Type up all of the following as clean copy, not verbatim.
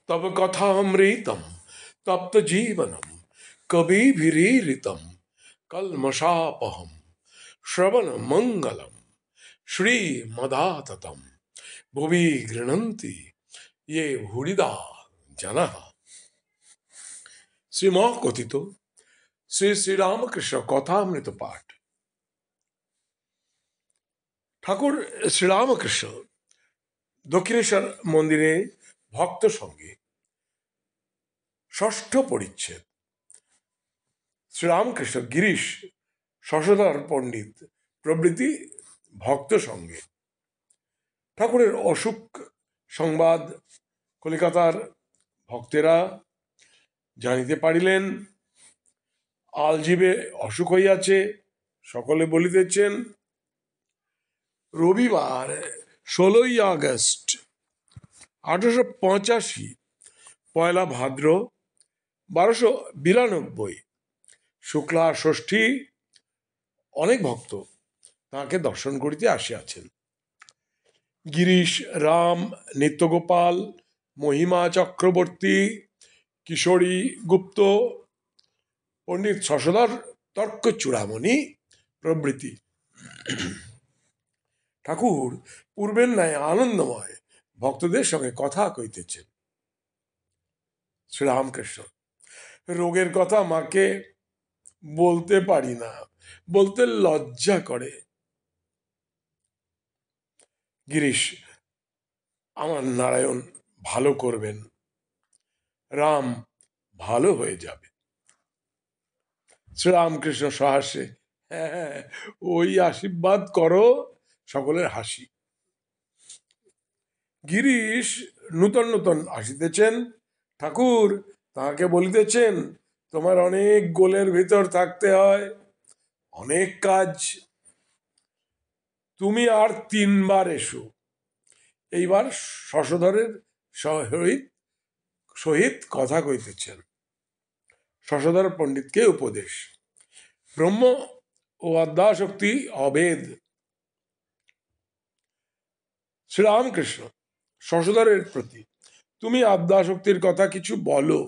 तब कथामृतम तप्त जीवनम कविभिरीरितम कल्मषापहम श्रवण मंगलम श्री मदाततम भुवि गृह्णन्ति ये भूरिदा जनः। শ্রীম কথিত শ্রী শ্রীরামকৃষ্ণ কথামৃত পাঠ। ঠাকুর শ্রীরামকৃষ্ণ দক্ষিণেশ্বর মন্দিরে ভক্ত সঙ্গে ষষ্ঠ পরিচ্ছেদ। শ্রীরামকৃষ্ণ, গিরিশ, শশধর পণ্ডিত প্রভৃতি ভক্ত সঙ্গে। ঠাকুরের অসুখ সংবাদ কলিকাতার ভক্তেরা জানিতে পারিলেন। আলজিবে অসুখ হইয়াছে, সকলে বলিতেছেন। রবিবার 16ই আগস্ট 1885, পয়লা ভাদ্র 1292, শুক্লা ষষ্ঠী, অনেক ভক্ত তাঁকে দর্শন করিতে আসিয়াছেন। গিরিশ, রাম, নিত্যগোপাল, মহিমা চক্রবর্তী, কিশোরী গুপ্ত, পণ্ডিত শশধর তর্ক চূড়ামণি প্রভৃতি। ঠাকুর পূর্বের ন্যায় আনন্দময় ভক্তদের সঙ্গে কথা কইতেছেন। শ্রীরামকৃষ্ণ, রোগের কথা মাকে বলতে পারি না, বলতে লজ্জা করে। গিরিশ, আমার নারায়ণ ভালো করবেন, রাম ভালো হয়ে যাবে। শ্রীরামকৃষ্ণ সহাস্যে, হ্যাঁ, ওই আশীর্বাদ করো। সকলের হাসি। গিরিশ নূতন নূতন আসিতেছেন। ঠাকুর তাহাকে বলিতেছেন, তোমার অনেক গোলের ভিতর থাকতে হয়, অনেক কাজ, তুমি আর 3 বার এসো। এইবার শশধরের সহিত কথা কইতেছেন। শশধর পণ্ডিতকে উপদেশ। ব্রহ্ম ও আদ্যাশক্তি অভেদ। শ্রীরামকৃষ্ণ শশধরের প্রতি, তুমি আদ্যাশক্তির কথা কিছু বলো।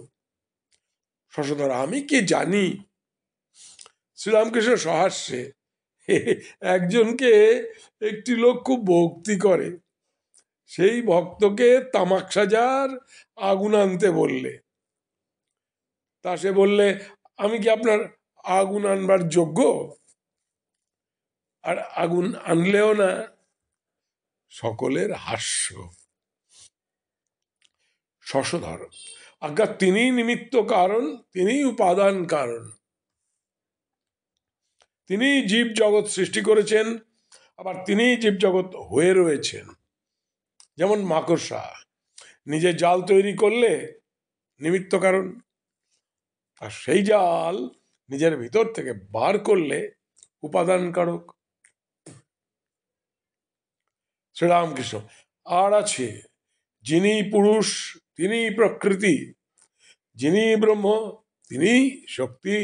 শশধর, আমি কি জানি। শ্রীরামকৃষ্ণ সহাস্যে, একজনকে একটি লোক খুব ভক্তি করে, সেই ভক্তকে তামাক সাজার আগুন আনতে বললে। তা সে বললে, আমি কি আপনার আগুন আনবার যোগ্য? আর আগুন আনলেও না। সকলের হাস্য। শশধর, আজ্ঞা, তিনি নিমিত্ত কারণ, তিনি উপাদান কারণ, তিনি জীব জগৎ সৃষ্টি করেছেন, আবার তিনি জীব জগৎ হয়ে রয়েছেন। যেমন মাকড়সা নিজে জাল তৈরি করলে নিমিত্ত কারণ, আর সেই জাল নিজের ভিতর থেকে বার করলে উপাদান কারক। শ্রীরামকৃষ্ণ, আর আছে, যিনি পুরুষ তিনি প্রকৃতি, যিনি ব্রহ্ম তিনি শক্তি।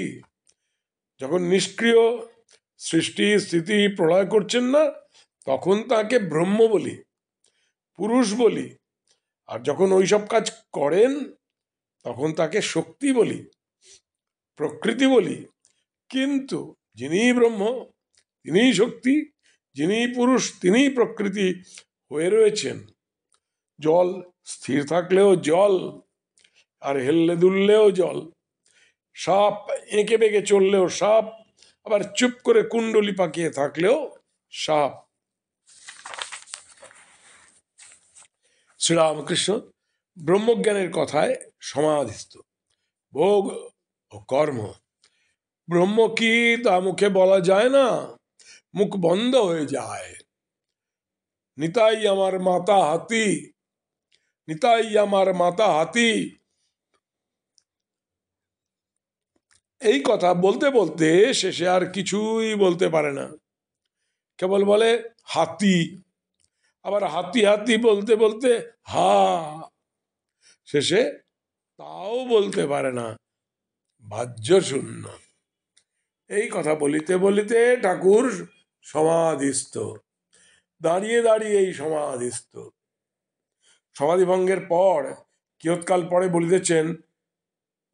যখন নিষ্ক্রিয় সৃষ্টি স্থিতি প্রলয় করছেন না, তখন তাকে ব্রহ্ম বলি, পুরুষ বলি। আর যখন ওইসব কাজ করেন, তখন তাকে শক্তি বলি, প্রকৃতি বলি। কিন্তু যিনি ব্রহ্ম তিনি শক্তি, যিনি পুরুষ তিনি প্রকৃতি হয়ে রয়েছেন। জল স্থির থাকলেও জল, আর হেললে দুললেও জল। সাপ এঁকে বেঁকে চললেও সাপ, আবার চুপ করে কুণ্ডলি পাকিয়ে থাকলেও সাপ। শ্রীরামকৃষ্ণ ব্রহ্মজ্ঞানের কথায় সমাধিস্থ। ভোগ ও কর্ম ব্রহ্ম কি তা মুখে বলা যায় না, মুখ বন্ধ হয়ে যায়। নিতাই আমার মাতা হাতি, নিতাই আমার মাতা হাতি, এই কথা বলতে বলতে শেষে আর কিছুই বলতে পারে না, কেবল বলে হাতি। আবার হাতি হাতি বলতে বলতে হা, শেষে তাও বলতে পারে না, বাহ্য শূন্য। এই কথা বলিতে বলিতে ঠাকুর সমাধিস্থ, দাঁড়িয়ে দাঁড়িয়ে এই সমাধিস্থ। সমাধিভঙ্গের পর কিয়ৎকাল পরে বলিতেছেন,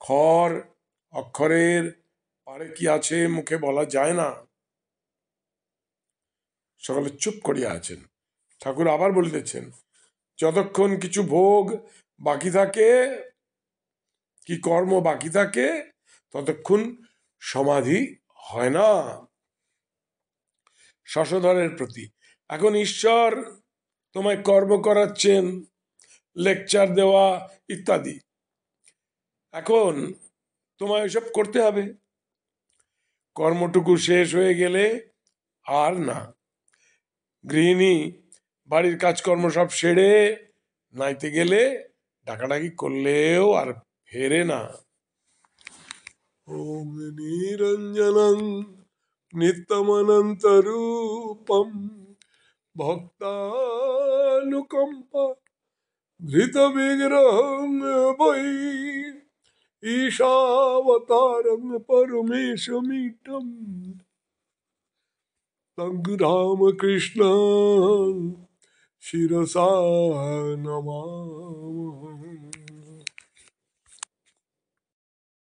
খর অক্ষরের পারে কি আছে মুখে বলা যায় না। সকলে চুপ করিয়া আছেন। ঠাকুর আবার বলিতেছেন, যতক্ষণ কিছু ভোগ বাকি থাকে, কি কর্ম বাকি থাকে, ততক্ষণ সমাধি হয় না। শশধরের প্রতি এখন ঈশ্বর তোমায় কর্ম করাচ্ছেন, লেকচার দেওয়া ইত্যাদি, এখন তোমায় এসব করতে হবে। কর্মটুকু শেষ হয়ে গেলে আর না। গৃহিণী বাড়ির কাজকর্ম সব সেরে নাইতে গেলে ডাকাডাকি করলেও আর ফেরে না। ওম নিরঞ্জনং নিত্যমনন্তরূপম ভক্তানুকম্পা ধৃত বিগ্রহং বৈ ঈশাবতারং পরমেশমিটম তং রামকৃষ্ণ শিরসা নমামি।